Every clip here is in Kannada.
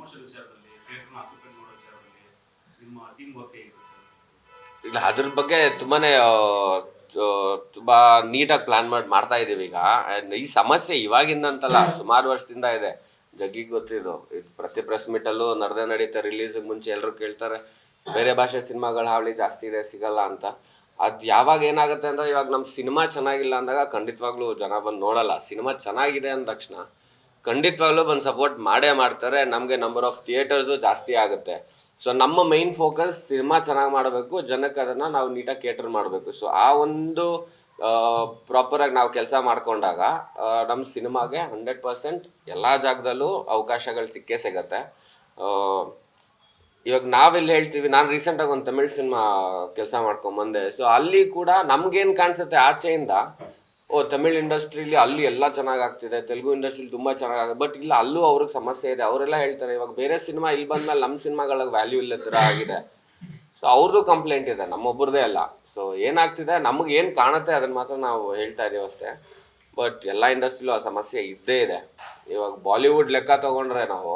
ಪ್ರಮೋಷನ್ ವಿಚಾರದಲ್ಲಿ ಥಿಯೇಟರ್ನ ಆಕ್ಯುಪೈ ಮಾಡೋ ವಿಚಾರದಲ್ಲಿ ನಿಮ್ಮ ಟೀಮ್ ವರ್ಕ್ ಹೇಗಿರುತ್ತೆ? ಇಲ್ಲ, ಅದ್ರ ಬಗ್ಗೆ ತುಂಬಾನೇ ತುಂಬಾ ನೀಟಾಗಿ ಪ್ಲಾನ್ ಮಾಡ್ತಾ ಇದೀವಿ ಈಗ. ಆ್ಯಂಡ್ ಈ ಸಮಸ್ಯೆ ಇವಾಗಿಂದ ಅಂತಲ್ಲ, ಸುಮಾರು ವರ್ಷದಿಂದ ಇದೆ. ಜಗ್ಗಿಗೆ ಗೊತ್ತಿದ್ದು ಇದು. ಪ್ರತಿ ಪ್ರೆಸ್ ಮೀಟಲ್ಲೂ ನಡೀತಾ ರಿಲೀಸ್ ಮುಂಚೆ ಎಲ್ಲರೂ ಕೇಳ್ತಾರೆ ಬೇರೆ ಭಾಷೆ ಸಿನಿಮಾಗಳ ಹಾವಳಿ ಜಾಸ್ತಿ ಇದೆ, ಸಿಗಲ್ಲ ಅಂತ. ಅದು ಯಾವಾಗ ಏನಾಗುತ್ತೆ ಅಂದರೆ, ಇವಾಗ ನಮ್ಮ ಸಿನಿಮಾ ಚೆನ್ನಾಗಿಲ್ಲ ಅಂದಾಗ ಖಂಡಿತವಾಗ್ಲೂ ಜನ ಬಂದು ನೋಡಲ್ಲ. ಸಿನಿಮಾ ಚೆನ್ನಾಗಿದೆ ಅಂದ ತಕ್ಷಣ ಖಂಡಿತವಾಗ್ಲೂ ಬಂದು ಸಪೋರ್ಟ್ ಮಾಡೇ ಮಾಡ್ತಾರೆ. ನಮಗೆ ನಂಬರ್ ಆಫ್ ಥಿಯೇಟರ್ಸು ಜಾಸ್ತಿ ಆಗುತ್ತೆ. ಸೊ ನಮ್ಮ ಮೈನ್ ಫೋಕಸ್ ಸಿನಿಮಾ ಚೆನ್ನಾಗಿ ಮಾಡಬೇಕು, ಜನಕ್ಕೆ ಅದನ್ನು ನಾವು ನೀಟಾಗಿ ಕೇಟರ್ ಮಾಡಬೇಕು. ಸೊ ಆ ಒಂದು ಪ್ರಾಪರಾಗಿ ನಾವು ಕೆಲಸ ಮಾಡ್ಕೊಂಡಾಗ ನಮ್ಮ ಸಿನಿಮಾಗೆ 100% ಎಲ್ಲ ಜಾಗದಲ್ಲೂ ಅವಕಾಶಗಳು ಸಿಕ್ಕೇ ಸಿಗತ್ತೆ. ಇವಾಗ ನಾವೆಲ್ಲಿ ಹೇಳ್ತೀವಿ, ನಾನು ರೀಸೆಂಟಾಗಿ ಒಂದು ತಮಿಳ್ ಸಿನಿಮಾ ಕೆಲಸ ಮಾಡ್ಕೊಂಬಂದೆ. ಸೊ ಅಲ್ಲಿ ಕೂಡ ನಮ್ಗೇನು ಕಾಣಿಸುತ್ತೆ ಆಚೆಯಿಂದ, ತಮಿಳ್ ಇಂಡಸ್ಟ್ರೀಲಿ ಅಲ್ಲಿ ಎಲ್ಲ ಚೆನ್ನಾಗಿ ಆಗ್ತಿದೆ, ತೆಲುಗು ಇಂಡಸ್ಟ್ರಿಲಿ ತುಂಬ ಚೆನ್ನಾಗಿ ಆಗುತ್ತೆ. ಬಟ್ ಇಲ್ಲ, ಅಲ್ಲೂ ಅವ್ರಿಗೆ ಸಮಸ್ಯೆ ಇದೆ. ಅವರೆಲ್ಲ ಹೇಳ್ತಾರೆ ಇವಾಗ ಬೇರೆ ಸಿನಿಮಾ ಇಲ್ಲಿ ಬಂದ್ಮೇಲೆ ನಮ್ಮ ಸಿನಿಮಾಗಳಿಗೆ ವ್ಯಾಲ್ಯೂ ಇಲ್ಲ ಥರ ಆಗಿದೆ. ಸೊ ಅವ್ರದ್ದು ಕಂಪ್ಲೇಂಟ್ ಇದೆ, ನಮ್ಮೊಬ್ಬರದೇ ಅಲ್ಲ. ಸೊ ಏನಾಗ್ತಿದೆ, ನಮಗೆ ಏನು ಕಾಣುತ್ತೆ ಅದನ್ನು ಮಾತ್ರ ನಾವು ಹೇಳ್ತಾ ಇದ್ದೀವಿ ಅಷ್ಟೇ. ಬಟ್ ಎಲ್ಲ ಇಂಡಸ್ಟ್ರಿಲೂ ಆ ಸಮಸ್ಯೆ ಇದ್ದೇ ಇದೆ. ಇವಾಗ ಬಾಲಿವುಡ್ ಲೆಕ್ಕ ತೊಗೊಂಡ್ರೆ ನಾವು,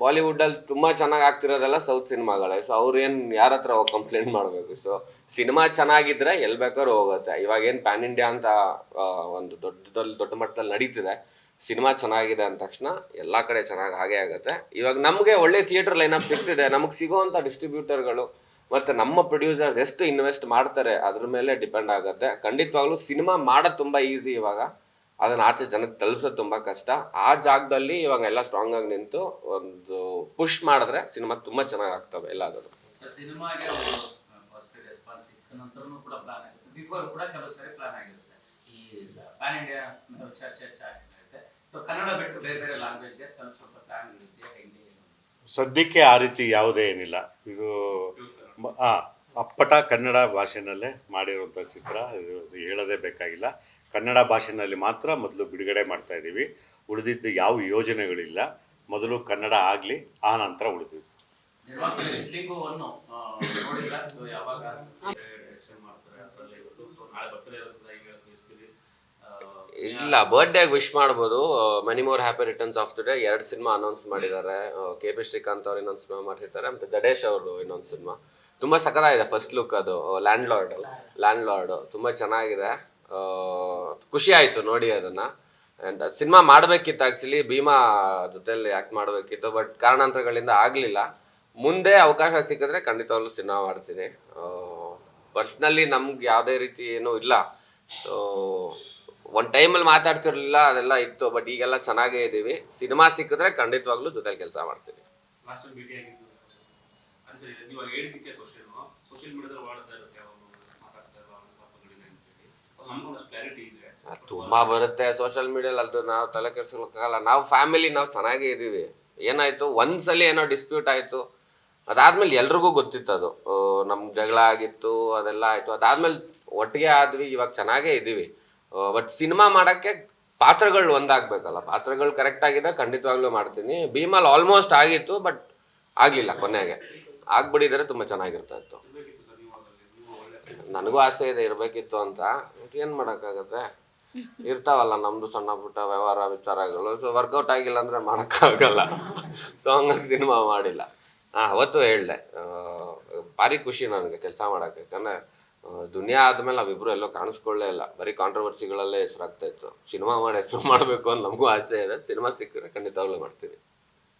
ಬಾಲಿವುಡ್ಡಲ್ಲಿ ತುಂಬ ಚೆನ್ನಾಗಿ ಆಗ್ತಿರೋದೆಲ್ಲ ಸೌತ್ ಸಿನಿಮಾಗಳೇ. ಸೊ ಅವ್ರೇನು ಯಾರ ಹತ್ರ ಹೋಗಿ ಕಂಪ್ಲೇಂಟ್ ಮಾಡಬೇಕು? ಸೊ ಸಿನಿಮಾ ಚೆನ್ನಾಗಿದ್ದರೆ ಎಲ್ಲಿ ಬೇಕಾದ್ರೂ ಹೋಗುತ್ತೆ. ಇವಾಗೇನು ಪ್ಯಾನ್ ಇಂಡಿಯಾ ಅಂತ ಒಂದು ದೊಡ್ಡ ಮಟ್ಟದಲ್ಲಿ ನಡೀತಿದೆ. ಸಿನಿಮಾ ಚೆನ್ನಾಗಿದೆ ಅಂದ ತಕ್ಷಣ ಎಲ್ಲ ಕಡೆ ಚೆನ್ನಾಗಿ ಹಾಗೇ ಆಗುತ್ತೆ. ಇವಾಗ ನಮಗೆ ಒಳ್ಳೆ ಥಿಯೇಟರ್ ಲೈನಪ್ ಸಿಗ್ತಿದೆ. ನಮಗೆ ಸಿಗೋವಂಥ ಡಿಸ್ಟ್ರಿಬ್ಯೂಟರ್ಗಳು ಮತ್ತು ನಮ್ಮ ಪ್ರೊಡ್ಯೂಸರ್ಸ್ ಎಷ್ಟು ಇನ್ವೆಸ್ಟ್ ಮಾಡ್ತಾರೆ ಅದ್ರ ಮೇಲೆ ಡಿಪೆಂಡ್ ಆಗುತ್ತೆ. ಖಂಡಿತವಾಗ್ಲೂ ಸಿನಿಮಾ ಮಾಡೋದು ತುಂಬ ಈಸಿ. ಇವಾಗ ಅದನ್ನು ಆಚೆ ಜನಕ್ಕೆ ತಲುಪಿಸೋದು ತುಂಬ ಕಷ್ಟ. ಆ ಜಾಗದಲ್ಲಿ ಇವಾಗ ಎಲ್ಲ ಸ್ಟ್ರಾಂಗ್ ಆಗಿ ನಿಂತು ಒಂದು ಪುಷ್ ಮಾಡಿದ್ರೆ ಸಿನಿಮಾ ತುಂಬ ಚೆನ್ನಾಗಿ ಆಗ್ತವೆ ಎಲ್ಲಾದರೂ. ಸಿನಿಮಾಗೆ ಫಸ್ಟ್ ರೆಸ್ಪಾನ್ಸ್ ಸಿಕ್ಕ ನಂತರನೂ ಕೂಡ ಪ್ಲಾನ್ ಆಗುತ್ತೆ, ಬಿಫೋರ್ ಕೂಡ ಕೆಲವು ಸರಿ ಪ್ಲಾನ್ ಆಗಿರುತ್ತೆ. ಈ ಪ್ಯಾನ್ ಇಂಡಿಯಾ ಚರ್ಚೆ ಆಗುತ್ತೆ. ಸೊ ಕನ್ನಡ ಬಿಟ್ಟು ಬೇರೆ ಬೇರೆ ಲ್ಯಾಂಗ್ವೇಜ್ಗೆ ತಲುಪಿಸುವಂಥ ಪ್ಲಾನ್ ಇರುತ್ತೆ ಹೆಂಗೆ? ಸದ್ಯಕ್ಕೆ ಆ ರೀತಿ ಯಾವುದೇ ಏನಿಲ್ಲ. ಇದು ಅಪ್ಪಟ ಕನ್ನಡ ಭಾಷೆನಲ್ಲೇ ಮಾಡಿರುವಂಥ ಚಿತ್ರ. ಇದು ಹೇಳೋದೇ ಬೇಕಾಗಿಲ್ಲ. ಕನ್ನಡ ಭಾಷೆನಲ್ಲಿ ಮಾತ್ರ ಮೊದಲು ಬಿಡುಗಡೆ ಮಾಡ್ತಾ ಇದ್ದೀವಿ. ಉಳಿದಿದ್ದು ಯಾವ ಯೋಜನೆಗಳಿಲ್ಲ. ಮೊದಲು ಕನ್ನಡ ಆಗಲಿ, ಆ ನಂತರ ಉಳಿದಿದ್ದು. ಇಲ್ಲ, ಬರ್ಡೇಗೆ ವಿಶ್ ಮಾಡ್ಬೋದು. Many more happy returns of the day 2 cinema announce ಮಾಡಿದ್ದಾರೆ. KP ಶ್ರೀಕಾಂತ್ ಅವ್ರು ಇನ್ನೊಂದು ಸಿನಿಮಾ ಮಾಡ್ತಿದ್ದಾರೆ, ಮತ್ತು ಜಡೇಶ್ ಅವರು ಇನ್ನೊಂದು ಸಿನಿಮಾ. ತುಂಬ ಸಖತ್ತಾಗಿದೆ ಫಸ್ಟ್ ಲುಕ್. ಅದು ಲ್ಯಾಂಡ್ ಲಾರ್ಡ್ ತುಂಬ ಚೆನ್ನಾಗಿದೆ. ಖುಷಿ ಆಯಿತು ನೋಡಿ ಅದನ್ನು. ಆ್ಯಂಡ್ ಸಿನಿಮಾ ಮಾಡಬೇಕಿತ್ತು ಆ್ಯಕ್ಚುಲಿ, ಭೀಮಾ ಜೊತೆಯಲ್ಲಿ ಆ್ಯಕ್ಟ್ ಮಾಡಬೇಕಿತ್ತು. ಬಟ್ ಕಾರಣಾಂತರಗಳಿಂದ ಆಗಲಿಲ್ಲ. ಮುಂದೆ ಅವಕಾಶ ಸಿಕ್ಕಿದ್ರೆ ಖಂಡಿತವಾಗ್ಲೂ ಸಿನಿಮಾ ಮಾಡ್ತೀನಿ. ಪರ್ಸ್ನಲಿ ನಮ್ಗೆ ಯಾವುದೇ ರೀತಿ ಏನೂ ಇಲ್ಲ. ಸೊ ಒಂದು ಟೈಮಲ್ಲಿ ಮಾತಾಡ್ತಿರ್ಲಿಲ್ಲ, ಅದೆಲ್ಲ ಇತ್ತು. ಬಟ್ ಈಗೆಲ್ಲ ಚೆನ್ನಾಗೇ ಇದ್ದೀವಿ. ಸಿನಿಮಾ ಸಿಕ್ಕಿದ್ರೆ ಖಂಡಿತವಾಗ್ಲೂ ಜೊತೆ ಕೆಲಸ ಮಾಡ್ತೀನಿ. ತುಂಬ ಬರುತ್ತೆ ಸೋಷಿಯಲ್ ಮೀಡಿಯಲ್ಲಿ. ಅದು ನಾವು ತಲೆ ಕೆಡ್ಸ್ಕೊಳಕ್ಕಾಗಲ್ಲ. ನಾವು ಫ್ಯಾಮಿಲಿ, ನಾವು ಚೆನ್ನಾಗೇ ಇದ್ದೀವಿ. ಏನಾಯಿತು, ಒಂದ್ಸಲಿ ಏನೋ ಡಿಸ್ಪ್ಯೂಟ್ ಆಯಿತು, ಅದಾದ್ಮೇಲೆ ಎಲ್ರಿಗೂ ಗೊತ್ತಿತ್ತು ಅದು. ನಮ್ಗೆ ಜಗಳ ಆಗಿತ್ತು, ಅದೆಲ್ಲ ಆಯಿತು. ಅದಾದ್ಮೇಲೆ ಒಟ್ಟಿಗೆ ಆದ್ವಿ. ಇವಾಗ ಚೆನ್ನಾಗೇ ಇದ್ದೀವಿ. ಬಟ್ ಸಿನಿಮಾ ಮಾಡೋಕ್ಕೆ ಪಾತ್ರಗಳು ಒಂದಾಗಬೇಕಲ್ಲ. ಪಾತ್ರಗಳು ಕರೆಕ್ಟಾಗಿದೆ, ಖಂಡಿತವಾಗ್ಲೂ ಮಾಡ್ತೀನಿ. ಭೀಮಲ್ಲಿ ಆಲ್ಮೋಸ್ಟ್ ಆಗಿತ್ತು, ಬಟ್ ಆಗಲಿಲ್ಲ. ಕೊನೆಗೆ ಆಗ್ಬಿಟ್ಟಿದ್ರೆ ತುಂಬ ಚೆನ್ನಾಗಿರ್ತಾಯಿತ್ತು. ನನಗೂ ಆಸೆ ಇದೆ ಇರಬೇಕಿತ್ತು ಅಂತ. ಏನು ಮಾಡೋಕ್ಕಾಗತ್ತೆ, ಇರ್ತಾವಲ್ಲ ನಮ್ಮದು ಸಣ್ಣ ಪುಟ್ಟ ವ್ಯವಹಾರ ವಿಚಾರಗಳು. ಸೊ ವರ್ಕೌಟ್ ಆಗಿಲ್ಲ ಅಂದರೆ ಮಾಡೋಕ್ಕಾಗಲ್ಲ. ಸೊ ಹಂಗಾಗಿ ಸಿನಿಮಾ ಮಾಡಿಲ್ಲ. ಅವತ್ತು ಹೇಳಿದೆ, ಭಾರಿ ಖುಷಿ ನನಗೆ ಕೆಲಸ ಮಾಡೋಕ್ಕೆ. ಯಾಕಂದರೆ ದುನಿಯಾ ಆದಮೇಲೆ ನಾವಿಬ್ಬರು ಎಲ್ಲೋ ಕಾಣಿಸ್ಕೊಳ್ಳೇ ಇಲ್ಲ. ಬರೀ ಕಾಂಟ್ರವರ್ಸಿಗಳಲ್ಲೇ ಹೆಸರಾಗ್ತಾಯಿತ್ತು. ಸಿನಿಮಾ ಮಾಡಿ ಹೆಸರು ಮಾಡಬೇಕು ಅಂತ ನಮಗೂ ಆಸೆ ಇದೆ. ಸಿನಿಮಾ ಸಿಕ್ಕಿದ್ರೆ ಖಂಡಿತವಾಗ್ಲೂ ಮಾಡ್ತೀವಿ.